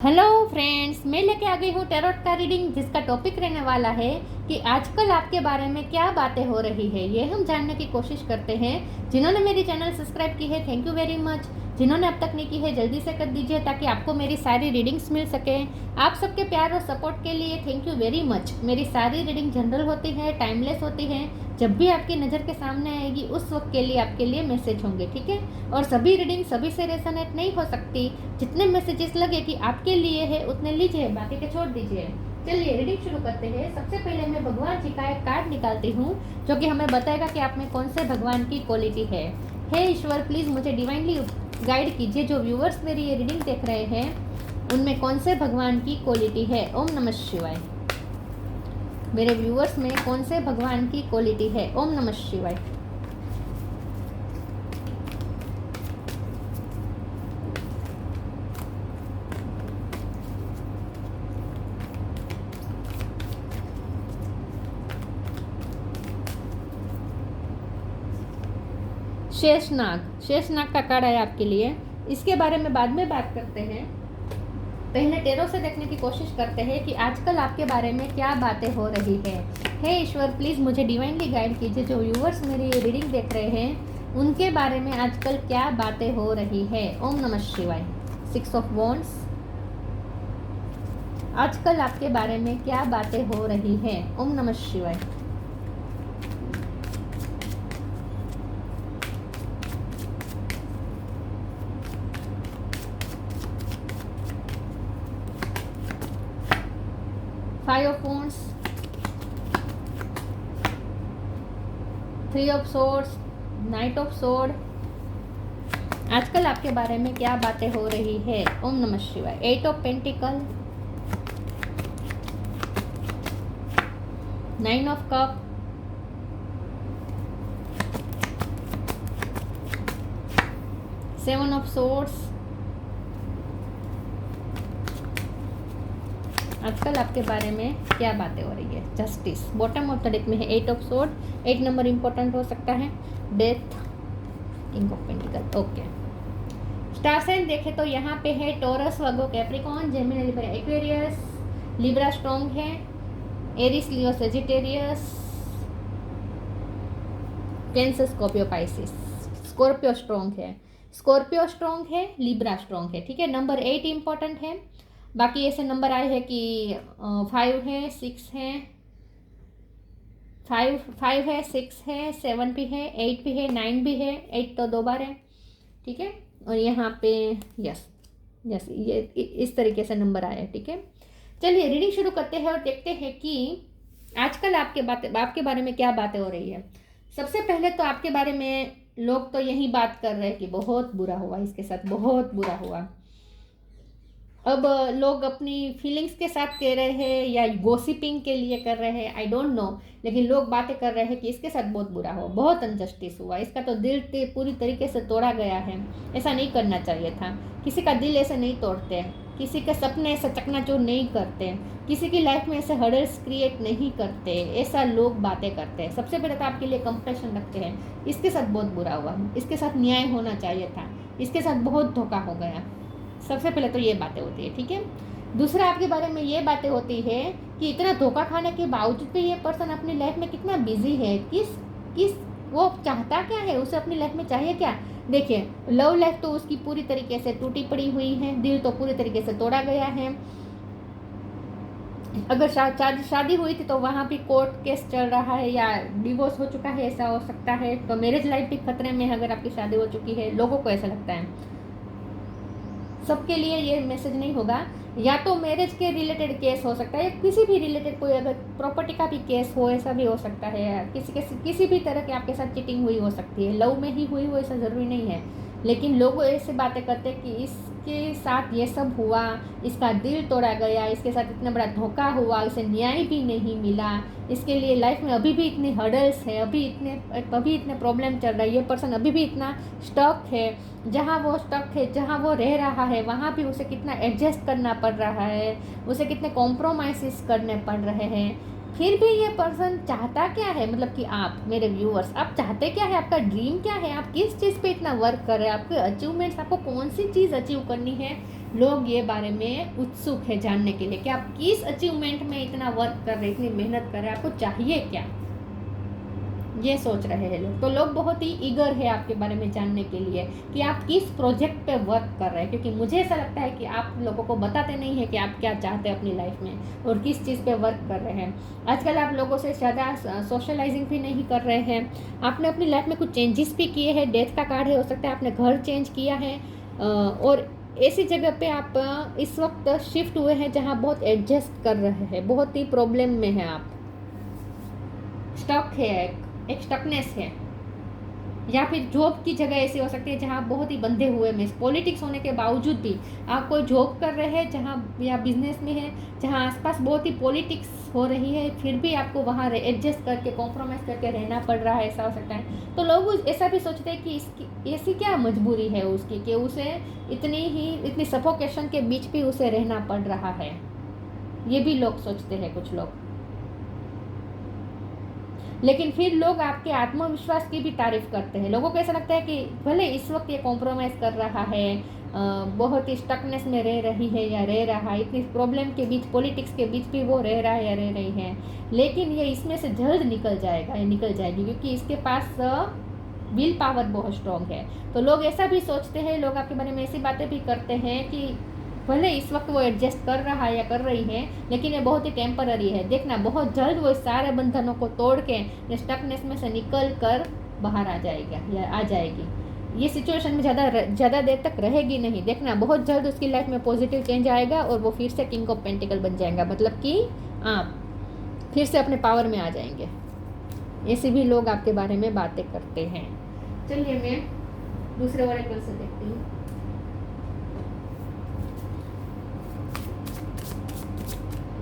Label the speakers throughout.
Speaker 1: Hello friends, मैं लेके आ गई हूँ टैरोट का रीडिंग, जिसका टॉपिक रहने वाला है कि आजकल आपके बारे में क्या बातें हो रही है। ये हम जानने की कोशिश करते हैं। जिन्होंने मेरी चैनल सब्सक्राइब की है, थैंक यू वेरी मच। जिन्होंने अब तक नहीं की है, जल्दी से कर दीजिए ताकि आपको मेरी सारी रीडिंग्स मिल सके। आप सबके प्यार और सपोर्ट के लिए थैंक यू वेरी मच। मेरी सारी रीडिंग जनरल होती है, टाइमलेस होती है। जब भी आपकी नज़र के सामने आएगी उस वक्त के लिए आपके लिए मैसेज होंगे, ठीक है। और सभी रीडिंग सभी से रेजोनेट नहीं हो सकती। जितने मैसेजेस लगे कि आपके लिए है उतने लीजिए, बाकी के छोड़ दीजिए। चलिए रीडिंग शुरू करते हैं। सबसे पहले मैं भगवान जी का एक कार्ड निकालती हूँ जो कि हमें बताएगा कि आप में कौन से भगवान की क्वालिटी है। हे ईश्वर, प्लीज़ मुझे डिवाइनली गाइड कीजिए। जो व्यूअर्स मेरी ये रीडिंग देख रहे हैं उनमें कौन से भगवान की क्वालिटी है। ओम नमः शिवाय। मेरे व्यूअर्स में कौन से भगवान की क्वालिटी है। ओम नमः शिवाय। शेषनाग का कार्ड है आपके लिए। इसके बारे में बाद में बात करते हैं। पहले टेरो से देखने की कोशिश करते हैं कि आजकल आपके बारे में क्या बातें हो रही है। हे ईश्वर, प्लीज़ मुझे डिवाइनली गाइड कीजिए। जो व्यूअर्स मेरी ये रीडिंग देख रहे हैं उनके बारे में आजकल क्या बातें हो रही है। ओम नमः शिवाय। 6 ऑफ वॉन्ड्स। आजकल आपके बारे में क्या बातें हो रही है। ओम नमः शिवाय। Five of wands, 3 of swords, night of sword. आजकल आपके बारे में क्या बातें हो रही है। ओम नमः शिवाय। 8 of pentacle, 9 of cup, 7 of swords. आजकल आपके बारे में क्या बातें हो रही है। Justice bottom of the deck में है। 8 ऑफ सोर्ड। 8 नंबर इंपॉर्टेंट हो सकता है। Death, king of pentacle. Okay, star sign देखें तो यहाँ पे है Taurus, Virgo, Capricorn, Gemini, Libra, Aquarius. Libra strong है। Aries, Leo, Sagittarius, Cancer, Scorpio, Pisces. Scorpio strong है। स्कॉर्पियो स्ट्रॉन्ग है, लिब्रा स्ट्रॉन्ग है, ठीक है। नंबर 8 इंपॉर्टेंट है। बाकी ऐसे नंबर आए हैं कि 5 है, 6 है, 5 है, 6 है, 7 भी है, 8 भी है, 9 भी है। 8 तो 2 बार है, ठीक है। और यहाँ पे यस ये इस तरीके से नंबर आया है, ठीक है। चलिए रीडिंग शुरू करते हैं और देखते हैं कि आजकल आपके बारे में क्या बातें हो रही है। सबसे पहले तो आपके बारे में लोग तो यही बात कर रहे हैं कि बहुत बुरा हुआ इसके साथ, बहुत बुरा हुआ। अब लोग अपनी फीलिंग्स के साथ कह रहे हैं या गॉसिपिंग के लिए कर रहे हैं, आई डोंट नो, लेकिन लोग बातें कर रहे हैं कि इसके साथ बहुत बुरा हुआ, बहुत अनजस्टिस हुआ, इसका तो दिल पूरी तरीके से तोड़ा गया है। ऐसा नहीं करना चाहिए था। किसी का दिल ऐसे नहीं तोड़ते, किसी के सपने ऐसे चकनाचूर नहीं करते, किसी की लाइफ में ऐसे हर्डल्स क्रिएट नहीं करते। ऐसा लोग बातें करते हैं। सबसे पहले तो आपके लिए कंपैशन रखते हैं। इसके साथ बहुत बुरा हुआ, इसके साथ न्याय होना चाहिए था, इसके साथ बहुत धोखा हो गया। सबसे पहले तो ये बातें होती है, ठीक है। दूसरा आपके बारे में ये बातें होती है कि इतना धोखा खाने के बावजूद भी ये पर्सन अपनी लाइफ में कितना बिजी है। किस वो चाहता क्या है, उसे अपनी लाइफ में चाहिए क्या। देखिए, लव लाइफ तो उसकी पूरी तरीके से टूटी पड़ी हुई है, दिल तो पूरी तरीके से तोड़ा गया है। अगर शादी हुई थी तो वहाँ भी कोर्ट केस चल रहा है या डिवोर्स हो चुका है, ऐसा हो सकता है। तो मैरिज लाइफ भी खतरे में है अगर आपकी शादी हो चुकी है, लोगों को ऐसा लगता है। सबके लिए ये मैसेज नहीं होगा। या तो मैरिज के रिलेटेड केस हो सकता है, या किसी भी रिलेटेड कोई अगर प्रॉपर्टी का भी केस हो, ऐसा भी हो सकता है। किसी भी तरह की आपके साथ चीटिंग हुई हो सकती है। लव में ही हुई हो ऐसा ज़रूरी नहीं है, लेकिन लोग ऐसे बातें करते हैं कि इसके साथ ये सब हुआ, इसका दिल तोड़ा गया, इसके साथ इतना बड़ा धोखा हुआ, इसे न्याय भी नहीं मिला, इसके लिए लाइफ में अभी भी इतनी हर्डल्स है, अभी इतने प्रॉब्लम चल रहा है। ये पर्सन अभी भी इतना स्टक है। जहाँ वो स्टक है, जहाँ वो रह रहा है, वहाँ भी उसे कितना एडजस्ट करना पड़ रहा है, उसे कितने कॉम्प्रोमाइज़ करने पड़ रहे हैं। फिर भी ये पर्सन चाहता क्या है, मतलब कि आप मेरे व्यूअर्स, आप चाहते क्या है, आपका ड्रीम क्या है, आप किस चीज़ पे इतना वर्क कर रहे हैं, आपके अचीवमेंट्स, आपको कौन सी चीज़ अचीव करनी है, लोग ये बारे में उत्सुक है जानने के लिए कि आप किस अचीवमेंट में इतना वर्क कर रहे, इतनी मेहनत कर रहे हैं, आपको चाहिए क्या, ये सोच रहे हैं लोग। तो लोग बहुत ही ईगर है आपके बारे में जानने के लिए कि आप किस प्रोजेक्ट पे वर्क कर रहे हैं, क्योंकि मुझे ऐसा लगता है कि आप लोगों को बताते नहीं है कि आप क्या चाहते हैं अपनी लाइफ में और किस चीज़ पे वर्क कर रहे हैं। आजकल आप लोगों से ज़्यादा सोशलाइजिंग भी नहीं कर रहे हैं। आपने अपनी लाइफ में कुछ चेंजेस भी किए हैं, डेथ का कार्ड है, हो सकता है आपने घर चेंज किया है और ऐसी जगह पे आप इस वक्त शिफ्ट हुए हैं जहाँ बहुत एडजस्ट कर रहे हैं, बहुत ही प्रॉब्लम में है आप, स्टक है, एक स्टकनेस है। या फिर जॉब की जगह ऐसी हो सकती है जहाँ आप बहुत ही बंधे हुए में, पॉलिटिक्स होने के बावजूद भी आप कोई जॉब कर रहे हैं जहाँ, या बिजनेस में है जहाँ आसपास बहुत ही पॉलिटिक्स हो रही है, फिर भी आपको वहाँ एडजस्ट करके कॉम्प्रोमाइज़ करके रहना पड़ रहा है, ऐसा हो सकता है। तो लोग ऐसा भी सोचते हैं कि इसकी ऐसी क्या मजबूरी है उसकी कि उसे इतनी सफोकेशन के बीच भी उसे रहना पड़ रहा है, ये भी लोग सोचते हैं कुछ लोग। लेकिन फिर लोग आपके आत्मविश्वास की भी तारीफ करते हैं। लोगों को ऐसा लगता है कि भले इस वक्त ये कॉम्प्रोमाइज़ कर रहा है, बहुत ही स्टकनेस में रह रही है या रह रहा है, इतनी प्रॉब्लम के बीच, पॉलिटिक्स के बीच भी वो रह रहा है या रह रही है, लेकिन ये इसमें से जल्द निकल जाएगा, ये निकल जाएगी, क्योंकि इसके पास विल पावर बहुत स्ट्रॉन्ग है। तो लोग ऐसा भी सोचते हैं, लोग आपके बारे में ऐसी बातें भी करते हैं कि भले इस वक्त वो एडजस्ट कर रहा है या कर रही है, लेकिन ये बहुत ही टेम्पररी है, देखना बहुत जल्द वो सारे बंधनों को तोड़ के स्टकनेस में से निकल कर बाहर आ जाएगा या आ जाएगी। ये सिचुएशन में ज़्यादा देर तक रहेगी नहीं, देखना बहुत जल्द उसकी लाइफ में पॉजिटिव चेंज आएगा और वो फिर से किंग ऑफ पेंटिकल बन जाएगा, मतलब कि आप फिर से अपने पावर में आ जाएंगे। ऐसे भी लोग आपके बारे में बातें करते हैं। चलिए मैं दूसरे ओरेकल से देखती हूँ।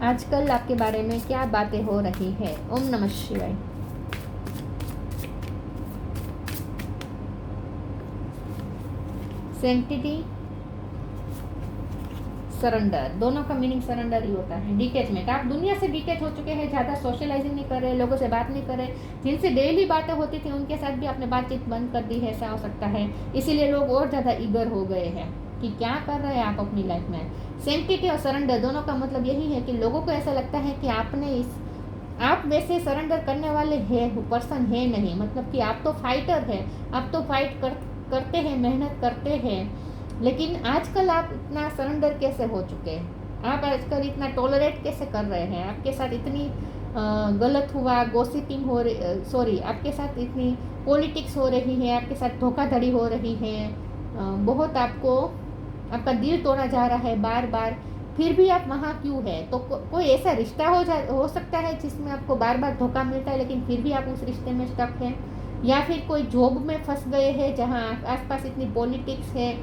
Speaker 1: आजकल आपके बारे में क्या बातें हो रही है। ओम नमः शिवाय। सेंटिटी, सरेंडर, दोनों का मीनिंग सरेंडर ही होता है। डिटैचमेंट, आप दुनिया से डिटैच हो चुके हैं, ज़्यादा सोशलाइजिंग नहीं कर रहे, लोगों से बात नहीं कर रहे, जिनसे डेली बातें होती थी उनके साथ भी आपने बातचीत बंद कर दी है, ऐसा हो सकता है। इसीलिए लोग और ज़्यादा ईगर हो गए हैं कि क्या कर रहे हैं आप अपनी लाइफ में। सेंटिटी और सरेंडर दोनों का मतलब यही है कि लोगों को ऐसा लगता है कि आप वैसे सरेंडर करने वाले पर्सन है नहीं, मतलब कि आप तो फाइटर है, आप तो फाइट करते हैं, मेहनत करते हैं, लेकिन आजकल आप इतना सरेंडर कैसे हो चुके हैं, आप आजकल इतना टॉलरेट कैसे कर रहे हैं, आपके साथ इतनी गलत हुआ, गॉसिपिंग हो रही, सॉरी आपके साथ इतनी पॉलिटिक्स हो रही है, आपके साथ धोखाधड़ी हो रही है, बहुत आपका दिल तोड़ा जा रहा है बार बार, फिर भी आप वहाँ क्यों है। तो कोई ऐसा रिश्ता हो सकता है जिसमें आपको बार बार धोखा मिलता है, लेकिन फिर भी आप उस रिश्ते में स्टक हैं, या फिर कोई जॉब में फंस गए हैं जहाँ आसपास इतनी पॉलिटिक्स है,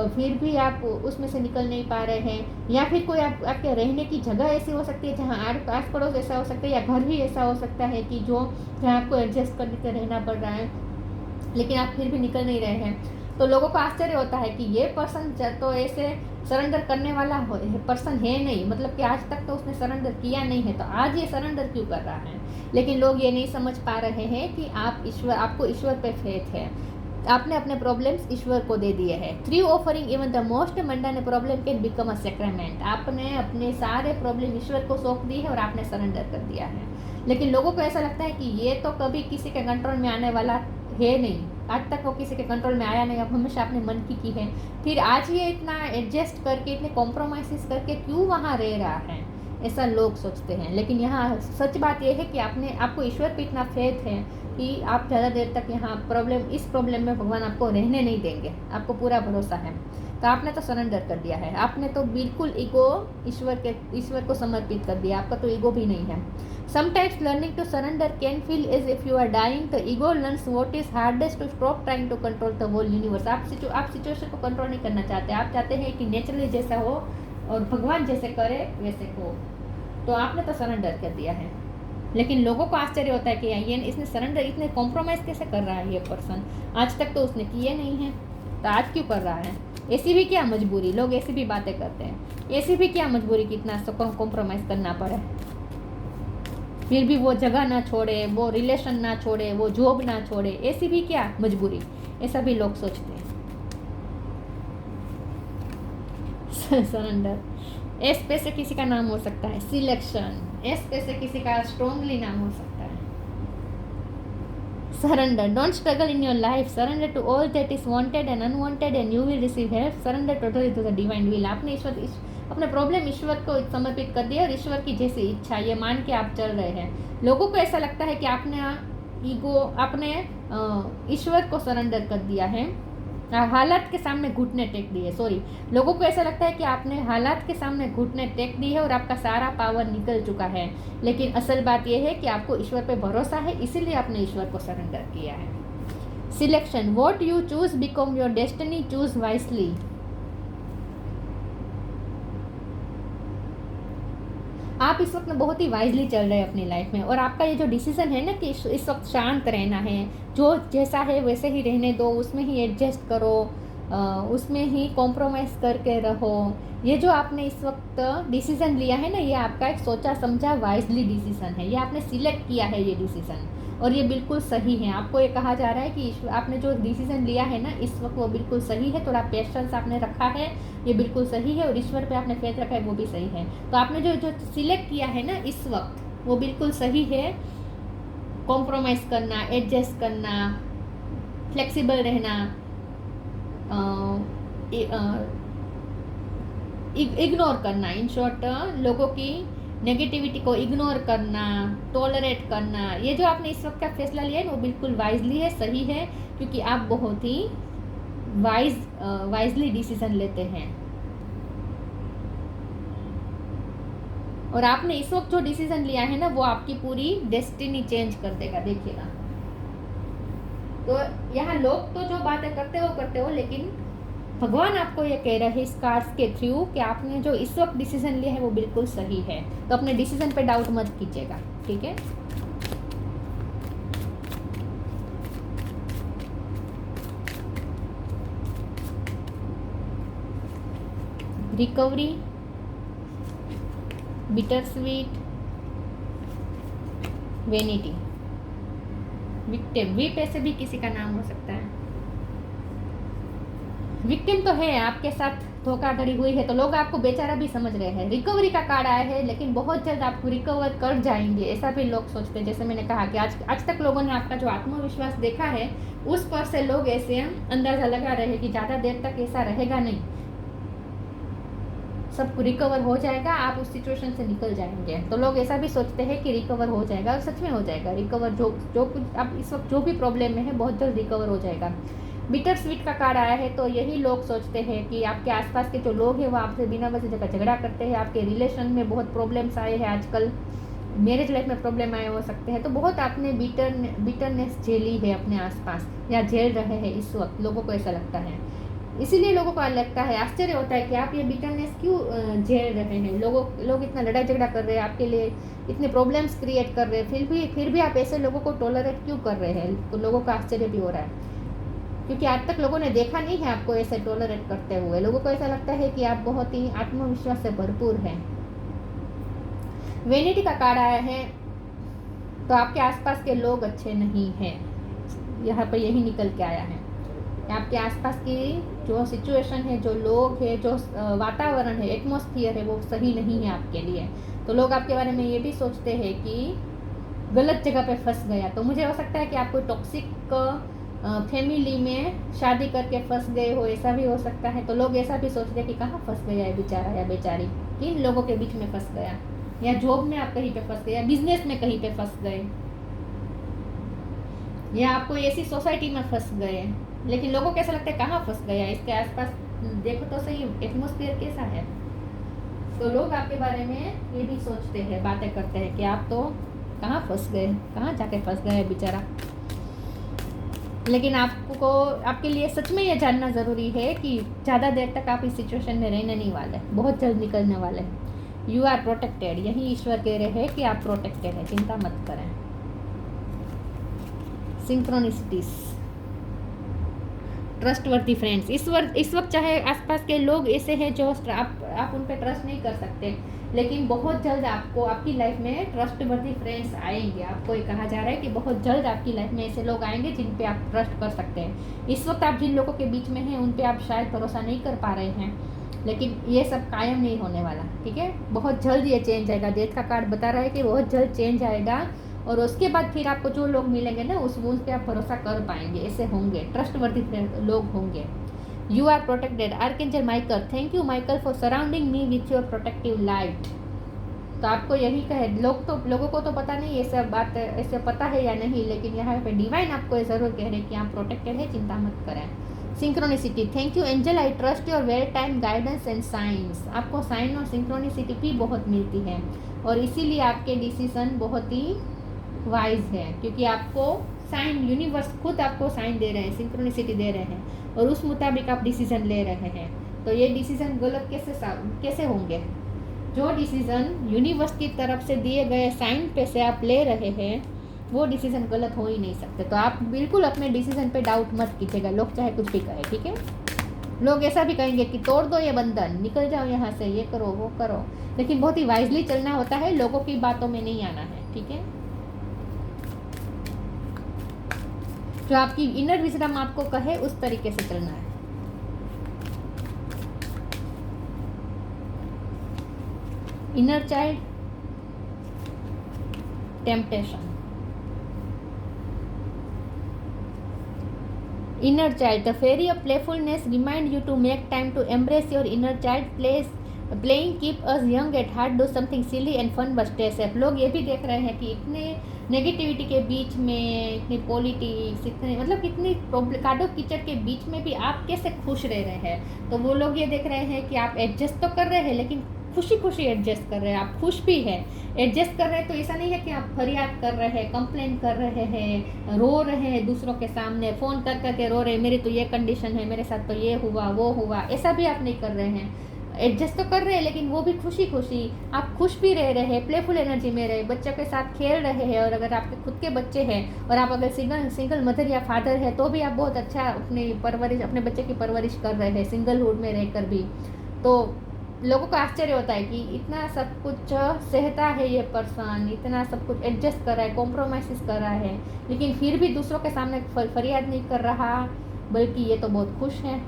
Speaker 1: फिर भी आप उसमें से निकल नहीं पा रहे हैं, या फिर कोई आपके रहने की जगह ऐसी हो सकती है जहाँ आस पड़ोस ऐसा हो सकता है, या घर भी ऐसा हो सकता है कि जहाँ आपको एडजस्ट करके रहना पड़ रहा है, लेकिन आप फिर भी निकल नहीं रहे हैं। तो लोगों को आश्चर्य होता है कि ये पर्सन तो ऐसे सरेंडर करने वाला पर्सन है नहीं, मतलब कि आज तक तो उसने सरेंडर किया नहीं है, तो आज ये सरेंडर क्यों कर रहा है। लेकिन लोग ये नहीं समझ पा रहे हैं कि आपको ईश्वर पे फेथ है, आपने अपने प्रॉब्लम्स ईश्वर को दे दिए हैं। Three offering even the most mundane problem can become a sacrament, आपने अपने सारे प्रॉब्लम ईश्वर को सौंप दी है और आपने सरेंडर कर दिया है। लेकिन लोगों को ऐसा लगता है कि ये तो कभी किसी के कंट्रोल में आने वाला है नहीं, आज तक वो किसी के कंट्रोल में आया नहीं, अब हमेशा अपने मन की है, फिर आज ये इतना एडजस्ट करके, इतने कॉम्प्रोमाइज़ करके क्यों वहाँ रह रहा है, ऐसा लोग सोचते हैं। लेकिन यहाँ सच बात यह है कि आपको ईश्वर पे इतना फेथ है कि आप ज़्यादा देर तक यहाँ इस प्रॉब्लम में भगवान आपको रहने नहीं देंगे, आपको पूरा भरोसा है। तो आपने तो सरेंडर कर दिया है, आपने तो बिल्कुल ईगो ईश्वर को समर्पित कर दिया, आपका तो ईगो भी नहीं है। Sometimes learning to surrender can feel as if you are dying. The ego learns what is hardest to stop trying to control the whole universe. आप सिचुएशन को कंट्रोल नहीं करना चाहते, आप चाहते हैं कि नेचुरली जैसा हो और भगवान जैसे करे वैसे हो। तो आपने तो सरेंडर कर दिया है, लेकिन लोगों को आश्चर्य होता है कि ये इसने सरेंडर इतने कॉम्प्रोमाइज़ कैसे कर रहा है ये पर्सन, आज तक तो उसने किए नहीं है, तो आज क्यों कर रहा है। ऐसी भी क्या मजबूरी, लोग ऐसी भी बातें करते हैं, ऐसी भी क्या मजबूरी कि इतना कॉम्प्रोमाइज़ करना पड़े, फिर भी वो जगह ना छोड़े, वो रिलेशन ना छोड़े, वो जॉब ना छोड़े, ऐसी भी क्या मजबूरी, ऐसा भी लोग सोचते हैं। सरेंडर। एस पे से किसी का नाम हो सकता है सिलेक्शन, एस पे से किसी का स्ट्रॉन्गली नाम हो सकता है surrender. Don't struggle in your life, surrender to all that is wanted and unwanted and you will receive help, surrender totally to the divine will. आपने अपने प्रॉब्लम ईश्वर को समर्पित कर दिया और ईश्वर की जैसी इच्छा ये मान के आप चल रहे हैं। लोगों को ऐसा लगता है कि आपने ईश्वर को सरेंडर कर दिया है, हालात के सामने घुटने टेक दिए। लोगों को ऐसा लगता है कि आपने हालात के सामने घुटने टेक दिए और आपका सारा पावर निकल चुका है, लेकिन असल बात यह है कि आपको ईश्वर पे भरोसा है, इसीलिए आपने ईश्वर को सरेंडर किया है। Selection, what you choose become your destiny, choose wisely. आप इस वक्त में बहुत ही वाइजली चल रहे हैं अपनी लाइफ में, और आपका ये जो डिसीजन है ना कि इस वक्त शांत रहना है, जो जैसा है वैसे ही रहने दो, उसमें ही एडजस्ट करो, उसमें ही कॉम्प्रोमाइज़ करके रहो, ये जो आपने इस वक्त डिसीज़न लिया है ना, ये आपका एक सोचा समझा वाइजली डिसीज़न है। ये आपने सिलेक्ट किया है ये डिसीज़न, और ये बिल्कुल सही है। आपको ये कहा जा रहा है कि आपने जो डिसीज़न लिया है ना इस वक्त वो बिल्कुल सही है। थोड़ा पेशेंस आपने रखा है, ये बिल्कुल सही है, और ईश्वर पे आपने फेथ रखा है, वो भी सही है। तो आपने जो सिलेक्ट किया है ना इस वक्त वो बिल्कुल सही है। कॉम्प्रोमाइज़ करना, एडजस्ट करना, फ्लेक्सिबल रहना, इग्नोर करना, इन शॉर्ट लोगों की नेगेटिविटी को इग्नोर करना, टॉलरेट करना, ये जो आपने इस वक्त का फैसला लिया है वो बिल्कुल वाइजली है, सही है, क्योंकि आप बहुत ही वाइजली डिसीजन लेते हैं। और आपने इस वक्त जो डिसीजन लिया है ना वो आपकी पूरी डेस्टिनी चेंज कर देगा, देखिएगा। तो यहाँ लोग तो जो बातें करते हो, लेकिन भगवान आपको ये कह रहे हैं इस कार्ड्स के थ्रू कि आपने जो इस वक्त डिसीजन लिया है वो बिल्कुल सही है। तो अपने डिसीजन पे डाउट मत कीजिएगा, ठीक है। Recovery, bitter sweet, vanity, victim, वी पे से भी किसी का नाम हो सकता है। विक्टिम तो है, आपके साथ धोखाधड़ी हुई है तो लोग आपको बेचारा भी समझ रहे हैं। रिकवरी का कार्ड आया है, लेकिन बहुत जल्द आपको रिकवर कर जाएंगे, ऐसा भी लोग सोचते हैं। जैसे मैंने कहा कि आज तक लोगों ने आपका जो आत्मविश्वास देखा है उस पर से लोग ऐसे अंदाजा लगा रहे हैं कि ज़्यादा देर तक ऐसा रहेगा नहीं, सब रिकवर हो जाएगा, आप उस सिचुएशन से निकल जाएंगे। तो लोग ऐसा भी सोचते हैं कि रिकवर हो जाएगा, और सच में हो जाएगा रिकवर। जो कुछ आप इस वक्त जो भी प्रॉब्लम में है बहुत जल्द रिकवर हो जाएगा। बिटर स्वीट का कार्ड आया है, तो यही लोग सोचते हैं कि आपके आसपास के जो लोग हैं वो आपसे बिना वजह का झगड़ा करते हैं, आपके रिलेशन में बहुत प्रॉब्लम्स आए हैं आजकल, मैरिज लाइफ में प्रॉब्लम आए हो सकते हैं। तो बहुत आपने बिटरनेस झेली है अपने आसपास, या झेल रहे हैं इस वक्त, लोगों को ऐसा लगता है। इसीलिए लोगों को लगता है, आश्चर्य होता है कि आप ये बिटरनेस क्यों झेल रहे हैं। लोग इतना लड़ाई झगड़ा कर रहे हैं आपके लिए, इतने प्रॉब्लम्स क्रिएट कर रहे हैं, फिर भी आप ऐसे लोगों को टॉलरेट क्यों कर रहे हैं। तो लोगों का आश्चर्य भी हो रहा है, क्योंकि आज तक लोगों ने देखा नहीं है आपको ऐसे टॉलरेट करते हुए। लोगों को ऐसा लगता है कि आप बहुत ही आत्मविश्वास से भरपूर हैं। वेनिटी का कार्ड आया है, तो आपके आसपास के लोग अच्छे नहीं हैं, यहाँ पर यही निकल के आया है। आपके आसपास की जो सिचुएशन है, जो लोग है, जो वातावरण है, एटमॉस्फियर है, वो सही नहीं है आपके लिए। तो लोग आपके बारे में ये भी सोचते हैं कि गलत जगह पे फंस गया। तो मुझे हो सकता है कि आप कोई टॉक्सिक फैमिली में शादी करके फंस गए हो, ऐसा भी हो सकता है। तो लोग ऐसा भी सोचते हैं कि कहाँ फंस गया है बेचारा या बेचारी, किन लोगों के बीच में फंस गया, या जॉब में आप कहीं पे फंस गए, या बिजनेस में कहीं पे फंस गए, या आप कोई ऐसी सोसाइटी में फंस गए। लेकिन लोगों को ऐसा लगता है कहाँ फंस गया, इसके आसपास देखो तो सही एटमॉस्फेयर कैसा है। तो लोग आपके बारे में ये भी सोचते हैं, बातें करते हैं कि आप तो कहाँ फंस गए, कहाँ जाके फंस गए बेचारा। लेकिन आपको, आपके लिए सच में ये जानना ज़रूरी है कि ज़्यादा देर तक आप इस सिचुएशन में रहने नहीं वाले, बहुत जल्द निकलने वाले। यू आर प्रोटेक्टेड, यही ईश्वर कह रहे हैं कि आप प्रोटेक्टेड हैं, चिंता मत करें। सिंक्रोनिसिटीज, ट्रस्टवर्दी फ्रेंड्स, इस वक्त चाहे आसपास के लोग ऐसे हैं जो आप उन पर ट्रस्ट नहीं कर सकते, लेकिन बहुत जल्द आपको आपकी लाइफ में ट्रस्टवर्दी फ्रेंड्स आएंगे। आपको ये कहा जा रहा है कि बहुत जल्द आपकी लाइफ में ऐसे लोग आएंगे जिन पे आप ट्रस्ट कर सकते हैं। इस वक्त आप जिन लोगों के बीच में हैं उन पे आप शायद भरोसा नहीं कर पा रहे हैं, लेकिन ये सब कायम नहीं होने वाला, ठीक है। बहुत जल्द ये चेंज आएगा। डेथ का कार्ड बता रहा है कि बहुत जल्द चेंज आएगा, और उसके बाद फिर आपको जो लोग मिलेंगे ना उस पर आप भरोसा कर पाएंगे, ऐसे होंगे, ट्रस्टवर्दी लोग होंगे। You are protected. Archangel Michael, thank you Michael for surrounding me with your protective light. तो आपको यही कहे, लोगों को तो पता नहीं ये सब बात ऐसे पता है या नहीं, लेकिन यहाँ पे डिवाइन आपको ये ज़रूर कह रहे हैं कि आप प्रोटेक्टेड है, चिंता मत करें। Synchronicity, thank you angel, I trust your well time guidance and science. आपको साइन और सिंक्रोनिसिटी भी बहुत मिलती है, और इसीलिए आपके डिसीजन बहुत ही वाइज है, क्योंकि आपको साइन, यूनिवर्स खुद आपको साइन दे रहे हैं, सिंक्रोनिसिटी दे रहे हैं, और उस मुताबिक आप डिसीजन ले रहे हैं। तो ये डिसीजन गलत कैसे होंगे? जो डिसीज़न यूनिवर्स की तरफ से दिए गए साइन पे से आप ले रहे हैं, वो डिसीज़न गलत हो ही नहीं सकते। तो आप बिल्कुल अपने डिसीज़न पे डाउट मत कीजिएगा, लोग चाहे कुछ भी कहे, ठीक है। लोग ऐसा भी कहेंगे कि तोड़ दो ये बंधन, निकल जाओ यहाँ से, ये करो वो करो, लेकिन बहुत ही वाइजली चलना होता है, लोगों की बातों में नहीं आना है, ठीक है। जो आपकी इनर विजडम आपको कहे उस तरीके से चलना है। Inner child, temptation. Inner child, the fairy of playfulness remind you to make time to embrace your inner child. Playing keep us young at heart, do something silly and fun but stay safe. लोग ये भी देख रहे हैं कि इतने negativity के बीच में, इतनी पॉलिटिक्स, इतने मतलब कितनी कादो कीचड़ के बीच में भी आप कैसे खुश रह रहे हैं। तो वो लोग ये देख रहे हैं कि आप एडजस्ट तो कर रहे हैं, लेकिन खुशी खुशी एडजस्ट कर रहे हैं, आप खुश भी हैं, एडजस्ट कर रहे हैं। तो ऐसा नहीं है कि आप फरियाद कर रहे हैं, कंप्लेन कर रहे हैं, रो रहे हैं दूसरों के सामने, फ़ोन कर करके रो रहे हैं, मेरी तो ये कंडीशन है, मेरे साथ तो ये हुआ वो हुआ, ऐसा भी आप नहीं कर रहे हैं। एडजस्ट तो कर रहे हैं, लेकिन वो भी खुशी खुशी आप खुश भी रह रहे हैं, प्लेफुल एनर्जी में रहे, बच्चों के साथ खेल रहे हैं। और अगर आपके खुद के बच्चे हैं और आप अगर सिंगल मदर या फादर है, तो भी आप बहुत अच्छा अपने बच्चे की परवरिश कर रहे हैं, सिंगलहुड में रहकर भी। तो लोगों को आश्चर्य होता है कि इतना सब कुछ सहता है ये पर्सन, इतना सब कुछ एडजस्ट कर रहा है, कॉम्प्रोमाइज़ कर रहा है, लेकिन फिर भी दूसरों के सामने फरियाद नहीं कर रहा, बल्कि ये तो बहुत खुश है।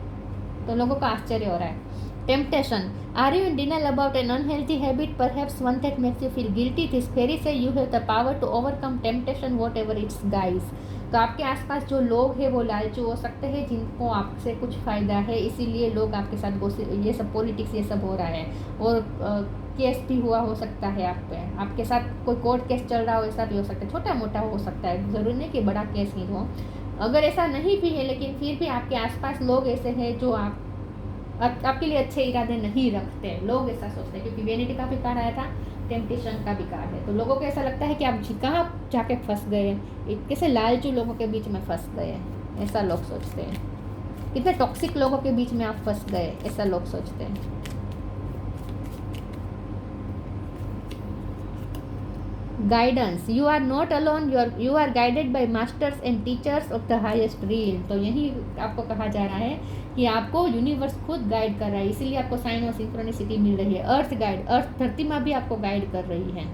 Speaker 1: तो लोगों को आश्चर्य हो रहा है। Temptation, are you in denial about an unhealthy habit, perhaps one that makes you feel guilty? This fairy says you have the power to overcome temptation whatever it's guys. तो आपके आसपास जो लोग हैं वो लालचू हो सकते हैं, जिनको आपसे कुछ फ़ायदा है, इसीलिए लोग आपके साथ ये सब पॉलिटिक्स ये सब हो रहा है। और केस भी हुआ हो सकता है आप पे, आपके साथ कोई कोर्ट केस चल रहा हो, ऐसा भी हो सकता है, छोटा मोटा हो सकता है, ज़रूरी नहीं कि बड़ा केस ही हो। अगर ऐसा नहीं भी है, लेकिन फिर भी आपके आसपास लोग ऐसे हैं जो आपके लिए अच्छे इरादे नहीं रखते, लोग ऐसा सोचते हैं, क्योंकि वेनिटी का भी कार्ड आया था, टेम्पटेशन का भी कार्ड है। तो लोगों को ऐसा लगता है कि आप कहाँ जाके फंस गए, कैसे लालचू लोगों के बीच में फंस गए, ऐसा लोग सोचते हैं। कितने टॉक्सिक लोगों के बीच में आप फंस गए, ऐसा लोग सोचते हैं। Guidance, you are not alone, you are guided by masters and teachers of the highest realm. तो यही आपको कहा जा रहा है कि आपको यूनिवर्स खुद गाइड कर रहा है, इसीलिए आपको साइन और सिंक्रोनिसिटी मिल रही है। अर्थ गाइड, अर्थ धरती माँ भी आपको गाइड कर रही है,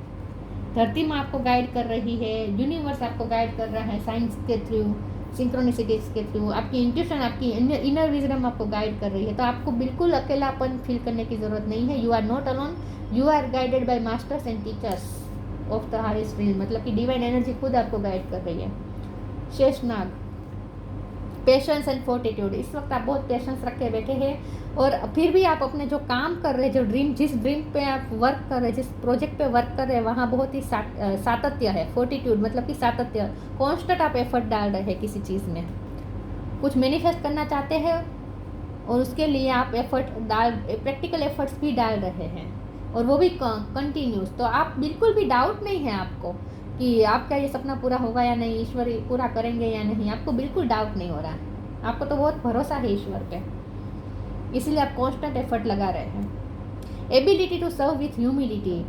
Speaker 1: धरती माँ आपको गाइड कर रही है, यूनिवर्स आपको गाइड कर रहा है साइंस के थ्रू, सिंक्रोनिसिटीज के थ्रू, आपकी इंट्यूशन, आपकी इनर विजडम आपको गाइड कर रही है। तो आपको बिल्कुल अकेलापन फील करने की ज़रूरत नहीं है। You are not alone, you are guided by masters and teachers of the highest realm, मतलब कि डिवाइन एनर्जी खुद आपको गाइड कर रही है। शेषनाग, पेशेंस एंड फोर्टिट्यूड, इस वक्त आप बहुत पेशेंस रख के बैठे हैं, और फिर भी आप अपने जो काम कर रहे हैं, जो जिस ड्रीम पे आप वर्क कर रहे हैं, जिस प्रोजेक्ट पे वर्क कर रहे हैं, वहाँ बहुत ही सातत्य है। फोर्टिट्यूड मतलब कि सातत्य, कॉन्स्टेंट आप एफर्ट डाल रहे हैं किसी चीज़ में, कुछ मैनिफेस्ट करना चाहते हैं और उसके लिए आप प्रैक्टिकल एफर्ट्स भी डाल रहे हैं, और वो भी कंटिन्यूस। तो आप बिल्कुल भी डाउट नहीं है आपको कि आपका ये सपना पूरा होगा या नहीं, ईश्वर पूरा करेंगे या नहीं, आपको बिल्कुल डाउट नहीं हो रहा, आपको तो बहुत भरोसा है ईश्वर पे, इसीलिए आप कांस्टेंट एफर्ट लगा रहे हैं। Ability to serve with humility.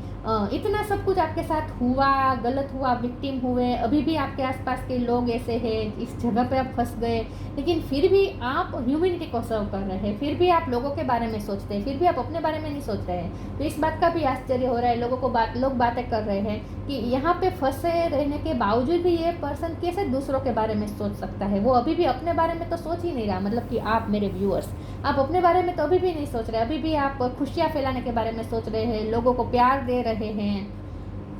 Speaker 1: इतना सब कुछ आपके साथ हुआ, गलत हुआ, विक्टिम हुए, अभी भी आपके आसपास के लोग ऐसे हैं, इस जगह पे आप फंस गए, लेकिन फिर भी आप ह्यूमिलिटी को सर्व कर रहे हैं, फिर भी आप लोगों के बारे में सोचते हैं, फिर भी आप अपने बारे में नहीं सोच रहे हैं। तो इस बात का भी आश्चर्य हो रहा है, लोग बातें कर रहे हैं कि यहाँ पे फंसे रहने के बावजूद भी ये पर्सन कैसे दूसरों के बारे में सोच सकता है। वो अभी भी अपने बारे में तो सोच ही नहीं रहा, मतलब कि आप मेरे व्यूअर्स, आप अपने बारे में तो अभी भी नहीं सोच रहे, अभी भी आप खुशियाँ फैलाने के बारे में सोच रहे हैं, लोगों को प्यार दे रहे हैं,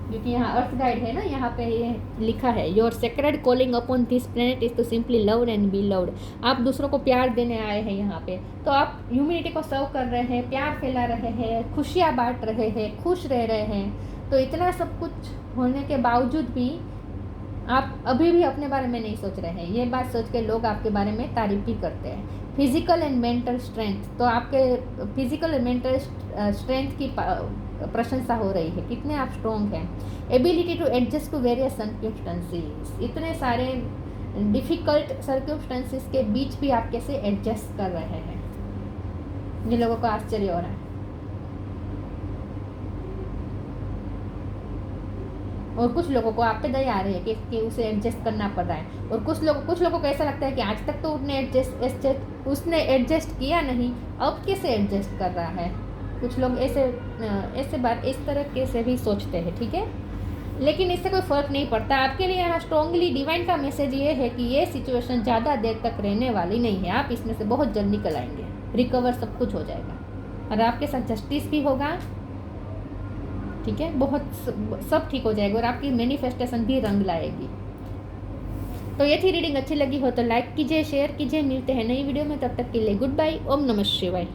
Speaker 1: क्योंकि यहाँ अर्थ गाइड है ना, यहाँ पे ये लिखा है your sacred calling upon this planet is to simply love and be loved. आप दूसरों को प्यार देने आए हैं यहाँ पे, तो आप ह्यूमैनिटी को सर्व कर रहे हैं, प्यार फैला रहे हैं, खुशियाँ बांट रहे हैं, खुश रह रहे हैं। तो इतना सब कुछ होने के बावजूद भी आप अभी भी अपने बारे में नहीं सोच रहे हैं। ये बात सोच के लोग आपके बारे में तारीफ भी करते हैं। फिजिकल एंड मेंटल स्ट्रेंथ, तो आपके फिजिकल एंड मेंटल स्ट्रेंथ की प्रशंसा हो रही है, कितने आप स्ट्रॉन्ग हैं। Ability to adjust to various circumstances, इतने सारे डिफ़िकल्ट सर्कमस्टेंसेस के बीच भी आप कैसे एडजस्ट कर रहे हैं, ये लोगों को आश्चर्य हो रहा है। और कुछ लोगों को आप पे दया आ रही है कि उसे एडजस्ट करना पड़ रहा है, और कुछ लोगों को ऐसा लगता है कि आज तक तो उसने एडजस्ट किया नहीं, अब कैसे एडजस्ट कर रहा है। कुछ लोग इस तरह के से भी सोचते हैं, ठीक है, लेकिन इससे कोई फ़र्क नहीं पड़ता। आपके लिए यहाँ स्ट्रॉन्गली डिवाइन का मैसेज ये है कि ये सिचुएशन ज़्यादा देर तक रहने वाली नहीं है, आप इसमें से बहुत जल्द निकल आएंगे, रिकवर सब कुछ हो जाएगा, और आपके साथ जस्टिस भी होगा, ठीक है, बहुत सब ठीक हो जाएगा, और आपकी मैनिफेस्टेशन भी रंग लाएगी। तो ये थी रीडिंग, अच्छी लगी हो तो लाइक कीजिए, शेयर कीजिए, मिलते हैं नई वीडियो में, तब तक के लिए गुड बाय, ओम नमः शिवाय।